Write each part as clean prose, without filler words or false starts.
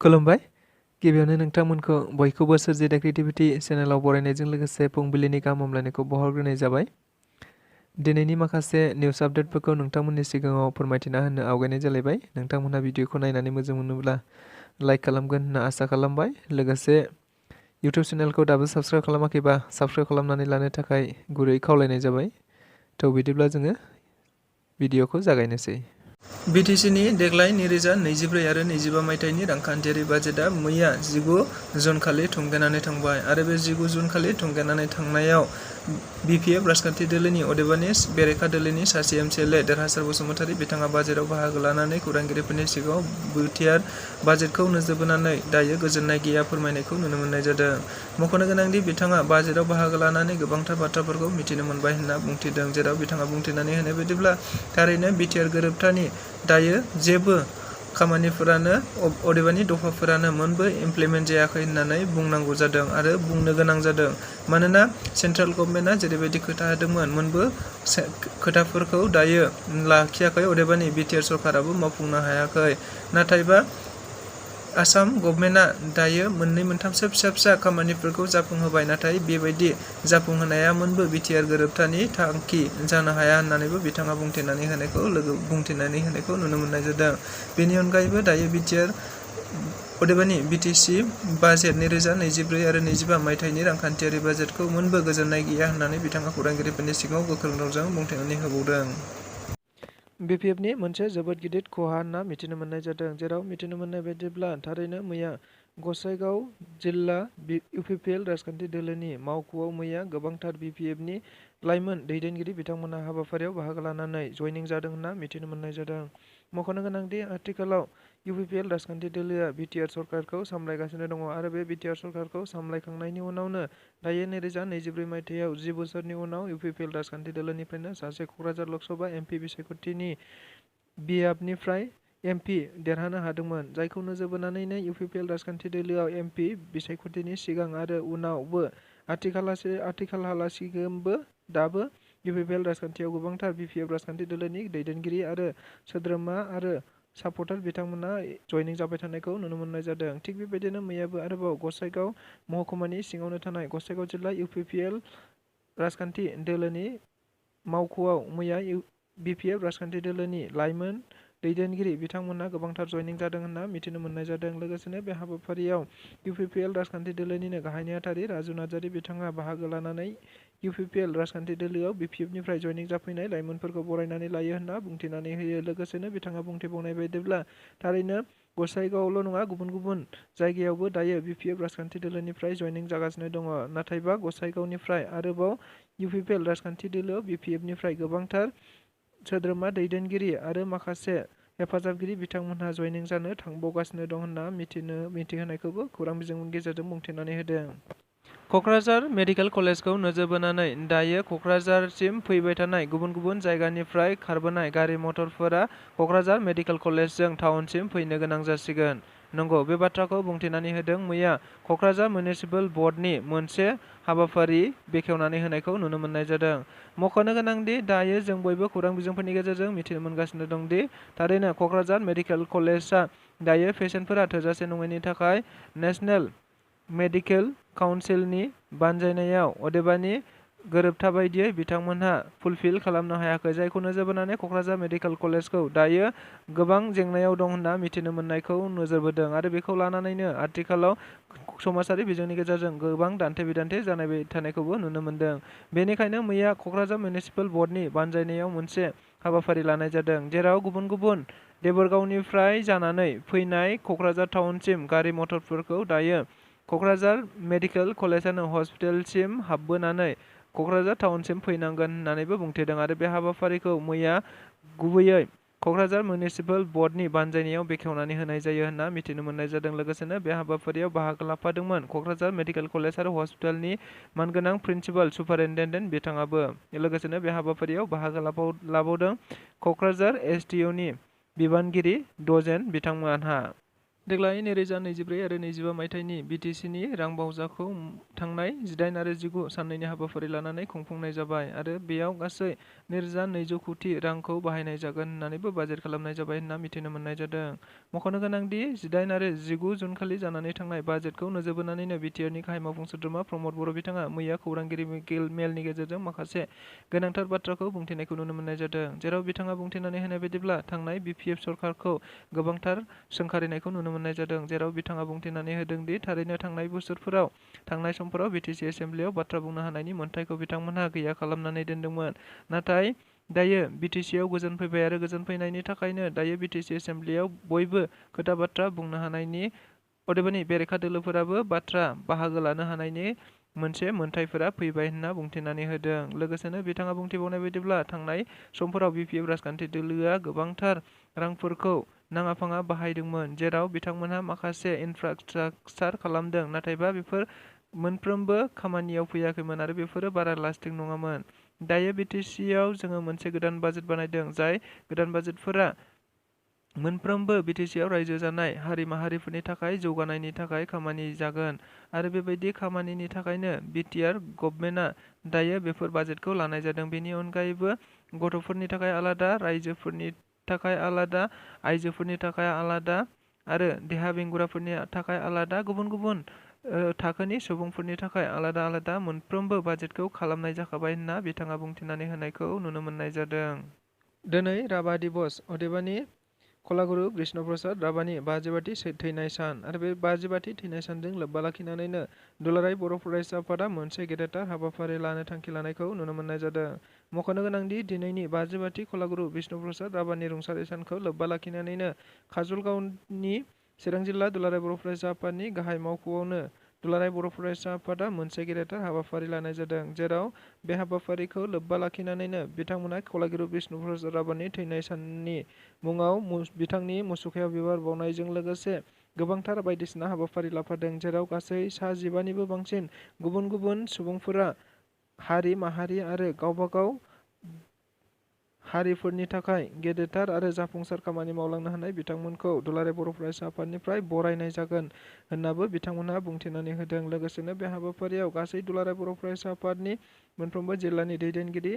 खुलुमबाय। गिबियावनो नोंथांमोनखौ बयखौबो स्वrji The Creativity चेनेलाव बरायनायजों लोगोसे फुंबिलिनि गाहाम हामलायनायखौ बावहरग्रोनाय जाबाय। दिनैनि माखासे निउस आपडेटफोरखौ नोंथांमोननि सिगाङाव फोरमायथिना होनो आवगायनाय जालायबाय। नोंथांमोनहा भिडिअखौ नायनानै मोजां मोनोब्ला लाइक खालामगोन होनना आसा खालामबाय। लोगोसे इउटिउब चेनेलखौ दाबो साबस्क्राइब खालामाखैबा साबस्क्राइब खालामनानै लानो थाखाय गुरै खावलायनाय जाबाय। थ' बिदिब्ला जोङो भिडिअखौ जागायनोसै। BTCनि देग्लाय 2024 आरो 25 मायथाइनि रांखान्थियारि बाजेटआ मैया 19 जुन खालि थुंगेनानै थांबाय आरो बे 19 जुन खालि थुंगेनानै थांनायाव BPF राजखान्थि दोलोनि अदेबानि बेरेखा दोलोनि सासे MCLA देरहासार बसुमतारी बिथाङा बाजेटआव बाहागो लानानै खौरांगिरिफोरनि सिगाङाव बोथियार बाजेटखौ नोजोर बोनानै दायो गोजोननाय गैया फोरमायनायखौ नुनो मोननाय जादों। मख'नो गोनांदि बिथाङा बाजेटआव बाहागो लानानै गोबांथार बाथ्राफोरखौ मिथिनो मोनबाय होनना बुंथिदों, जेराव बिथाङा बुंथिनानै होनाय बायदिब्ला थारैनो BTR गोरोबथानि दायो जेबो खामानिफोरानो अदेबानि दफाफोरानो मोनबो इमप्लिमेन्ट जायाखै होननानै बुंनांगौ जादों आरो बुंनो गोनां जादों। मानोना सेन्ट्रेल गभर्नमेन्टआ जेरैबायदि खोथा होदोंमोन मोनबो खोथाफोरखौ दायो लाखियाखै, अदेबानि BTR सरकाराबो मावफुंनो हायाखै। नाथायबा आसाम गभर्नमेन्टआ दायो मोननै मोनथामसो फिसा फिसा खामानिफोरखौ जाफुंहोबाय, नाथाय बेबायदि जाफुंहोनाया मोनबो BTR गोरोबथानि थांखि जानो हाया होननानैबो बिथाङा बुंथिनानै होनायखौ नुनो मोननाय जादों। बेनि अनगायैबो दायो BTR अदेबानि BTC बाजेट 2024 आरो 25 मायथाइनि रांखान्थियारि बाजेटखौ मोनबो गोजोननाय गैया होननानै बिथाङा खौरांगिरिफोरनि सिगाङाव गोख्रों रावजों बुंथिनानै होबावदों। BPFनि मोनसे जोबोद गिदिर खहा होनना मिथिनो मोननाय जादों, जेराव मिथिनो मोननाय बायदिब्ला थारैनो मैया गसाइगाव जिल्ला UPPL राजखान्थि दोलोनि मावख'आव मैया गोबांथार BPFनि लाइमोन दैदेनगिरि बिथांमोनहा हाबाफारियाव बाहागो लानानै जयनिं जादों होनना मिथिनो मोननाय जादों। मख'नो गोनांदि आथिखालाव UPPL राजखान्थि दोलोआ BTR सरकारखौ सामलायगासिनो दङ आरो बे BTR सरकारखौ सामलायखांनायनि उनावनो दायो 2024 मायथाइयाव 10 बोसोरनि उनाव UPPL राजखान्थि दोलोनिफ्रायनो सासे क'क्राझार लकसभा MP बिसायख'थिनि बियाबनिफ्राय MP देरहानो हादोंमोन, जायखौ नोजोर बोनानैनो UPPL राजखान्थि दोलोआव MP बिसायख'थिनि सिगां आरो उनावबो आथिखालहालासिमबो दाबो UPPL राजखान्थियाव गोबांथार BPF राजखान्थि दोलोनि दैदेनगिरि आरो सोद्रोमा आरो सापर्टार बिथांमोना जयनिं जाबाय थानायखौ नुनो मोननाय जादों। थिग बेबायदिनो मैयाबो आरोबाव गसाइगाव महकुमानि सिङावनो थानाय गसाइगाव जिल्ला UPPL राजखान्थि दोलोनि मावख'आव मैया BPF राजखान्थि दोलोनि लाइमोन दैदेनगिरि बिथांमोनहा गोबांथार जयनिं जादों होनना मिथिनो मोननाय जादों। लोगोसेनो बे हाबाफारियाव UPPL राजखान्थि दोलोनिनो गाहाय नेहाथारि राजु नार्जारि बिथाङा बाहागो लानानै UPPL राजखान्थि दोलोआव BPFनिफ्राय जयनिं जाफैनाय लाइमोनफोरखौ बरायनानै लायो होनना बुंथिनानै होयो। लोगोसेनो बिथाङा बुंथिबावनाय बायदिब्ला थारैनो गसाइगावल' नङा, गुबुन गुबुन जायगायावबो दायो BPF राजखान्थि दोलोनिफ्राय जयनिं जागासिनो दङ, नाथायबा गसाइगावनिफ्राय आरोबाव UPPL राजखान्थि दोलोआव BPFनिफ्राय गोबांथार सोद्रोमा दैदेनगिरि आरो माखासे हेफाजाबगिरि बिथांमोनहा जयनिं जानो थांबावगासिनो दं होनना मिथिहोनायखौबो खौरां बिजोंनि गेजेरजों बुंथिनानै होदों। क'क्राझार मेडिकेल कलेजखौ नोजोर बोनानै दायो क'क्राझारसिम फैबाय थानाय गुबुन गुबुन जायगानिफ्राय खारबोनाय गारि मटरफोरा क'क्राझार मेडिकेल कलेजजों टाउनसिम फैनो गोनां जासिगोन। नंगौ, बे बाथ्राखौ बुंथिनानै होदों मैया क'क्राझार मिउनिसिपेल बर्डनि मोनसे हाबाफारि बेखेवनानै होनायखौ नुनो मोननाय जादों। मख'नो गोनांदि दायो जों बयबो खौरां बिजोंफोरनि गेजेरजों मिथिनो मोनगासिनो दंदि थारैनो क'क्राझार मेडिकेल कलेजआ दायो पेसेन्टफोरा थोजासे नङैनि थाखाय नेसनेल मेडिकेल काउन्सिलनि बानजायनायाव अदेबानि गोरोबथा बायदियै बिथांमोनहा फुलफिल खालामनो हायाखै, जायखौ नोजोर बोनानै क'क्राझार मेडिकेल कलेजखौ दायो गोबां जेंनायाव दं होनना मिथिनो मोननायखौ नोजोर बोदों आरो बेखौ लानानैनो आथिखालाव समाजारि बिजोंनि गेजेरजों गोबां दान्थे बिदान्थे जानाय थानायखौबो नुनो मोनदों। बेनिखायनो मैया क'क्राझार मिउनिसिपेल बर्डनि बानजायनायाव मोनसे हाबाफारि लानाय जादों, जेराव गुबुन गुबुन देबोरगावनिफ्राय जानानै फैनाय क'क्राझार टाउनसिम गारि मटरफोरखौ दायो क'क्राझार मेडिकेल कलेजआनो हस्पिटालसिम हाबबोनानै क'क्राझार टाउनसिम फैनांगोन होननानैबो बुंथिदों आरो बे हाबाफारिखौ मैया गुबैयै क'क्राझार मिउनिसिपेल बर्डनि बानजायनायाव बेखेवनानै होनाय जायो होनना मिथिनो मोननाय जादों। लोगोसेनो बे हाबाफारियाव बाहागो लाफादोंमोन क'क्राझार मेडिकेल कलेज आरो हस्पिटालनि मानगोनां प्रिन्सिपाल सुपारिनटेन्डेन्ट बिथाङाबो। लोगोसेनो बे हाबाफारियाव बाहागो लाबावदों क'क्राझार SDOनि बिबानगिरि डजेन बिथांमोनहा। देग्लाय 2024 आरो 25 मायथाइनि BTCनि रां बावजाखौ थांनाय 18 आरो 19 साननैनि हाबाफारि लानानै खुंफुंनाय जाबाय आरो बेयाव गासै 2,200 कोटि रांखौ बाहायनाय जागोन होननानैबो बाजेट खालामनाय जाबाय होनना मिथिनो मोननाय जादों। मख'नो गोनांदि 18 आरो 19 जुनखालि जानानै थांनाय बाजेटखौ नोजोर बोनानैनो बिटिआरनि गाहाय मावफुं सोद्रोमा प्रमद बर' बिथाङा मैया खौरांगिरि मेलनि गेजेरजों माखासे गोनांथार बाथ्राखौ बुंथिनायखौ नुनो मोननाय जादों। जेराव बिथाङा बुंथिनानै होनाय बायदिब्ला थांनाय BPF सरकारखौ गोबांथार सोंखारिनायखौ नुनो मोननाय जादों। जेराव बिथाङा बुंथिनानै होदों दि थारैनो थांनाय समफोराव BTC एसेम्ब्लियाव बाथ्रा बुंनो हानायनि मोन्थायखौ बिथांमोनहा गैया खालामनानै दोनदोंमोन। नाथाय दायो BTCआव गोजोन फैबाय आरो गोजोन फैनायनि थाखायनो दायो BTC एसेम्ब्लियाव बयबो खोथा बाथ्रा बुंनो हानायनि अदेबानि बेरेखा दोलोफोराबो बाहागो लानो हानायनि मोनसे मोन्थायफोरा फैबाय होनना बुंथिनानै होदों। लोगोसेनो बिथाङा बुंथिबावनाय बायदिब्ला थांनाय समफोराव BPF राजखान्थि दोलोआ गोबांथार रांफोरखौ नाङा फाङा बाहायदोंमोन। जेराव बिथांमोनहा माखासे इनफ्रास्ट्राकचार खालामदों नाथायबा बेफोर मोनफ्रोमबो खामानियाव फैयाखैमोन आरो बेफोरो बारा लास्टिं नङामोन। दायो BTCआव जोङो मोनसे गोदान बाजेट बानायदों जाय गोदान बाजेटफोरा मोनफ्रोमबो BTCआव रायजो जानाय हारि माहारिफोरनि थाखाय जौगानायनि थाखाय खामानि जागोन आरो बेबायदि खामानिनि थाखायनो BTR गभर्नमेन्टआ दायो बेफोर बाजेटखौ लानाय जादों। बेनि अनगायैबो गथ'फोरनि थाखाय आलादा, रायजोफोरनि थाखाय आलादा, आइजोफोरनि थाखाय आलादा आरो देहा बेंगुराफोरनि थाखाय आलादा, गुबुन गुबुन थाखोनि सुबुंफोरनि थाखाय आलादा आलादा मोनफ्रोमबो बाजेटखौ खालामनाय जाखाबाय होनना बिथाङा बुंथिनानै होनायखौ नुनो मोननाय जादों। दिनै राभा दिबस अदेबानि कलागुरु कृष्ण प्रसाद राभानि 50बाथि थैनाय सान आरो बे 50बाथि थैनाय सानजों लोब्बा लाखिनानैनो दुलाराय बर' फरायसा आफादा मोनसे गेदेरथार हाबाफारि लानो थांखि लानायखौ नुनो मोननाय जादों। मख'नो गोनांदि दिनैनि 50बाथि कलागुरु कृष्ण प्रसाद राभानि रुंसारि सानखौ लोब्बा लाखिनानैनो काजलगावनि चिरां जिल्ला दुलाराय बर' फरायसा आफादनि गाहाय मावख'आवनो दुलाराय बर' फरायसा आफादा मोनसे गेदेरथार हाबाफारि लानाय जादों। जेराव बे हाबाफारिखौ लोब्बा लाखिनानैनो बिथांमोना कलागुरु कृष्ण प्रसाद राभानि थैनाय साननि मुङाव बिथांनि मुसुखायाव बिबार बावनायजों लोगोसे गोबांथार बायदिसिना हाबाफारि लाफादों। जेराव गासै सा 15निबो बांसिन गुबुन गुबुन सुबुंफोरा हारि माहारि आरो गावबागाव हारिफोरनि थाखाय गेदेरथार आरो जाफुंसार खामानि मावलांनो हानाय बिथांमोनखौ दुलाराय बर' फरायसा आफादनिफ्राय बरायनाय जागोन होननाबो बिथांमोनहा बुंथिनानै होदों। लोगोसेनो बे हाबाफारियाव गासै दुलाराय बर' फरायसा आफादनि मोनफ्रोमबो जिल्लानि दैदेनगिरि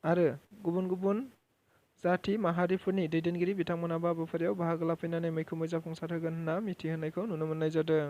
आरो गुबुन गुबुन जाथि माहारिफोरनि दैदेनगिरि बिथांमोनाबो हाबाफारियाव बाहागो लाफैनानै मैखोमै जाफुंसार होगोन होनना मिथिहोनायखौ नुनो मोननाय जादों।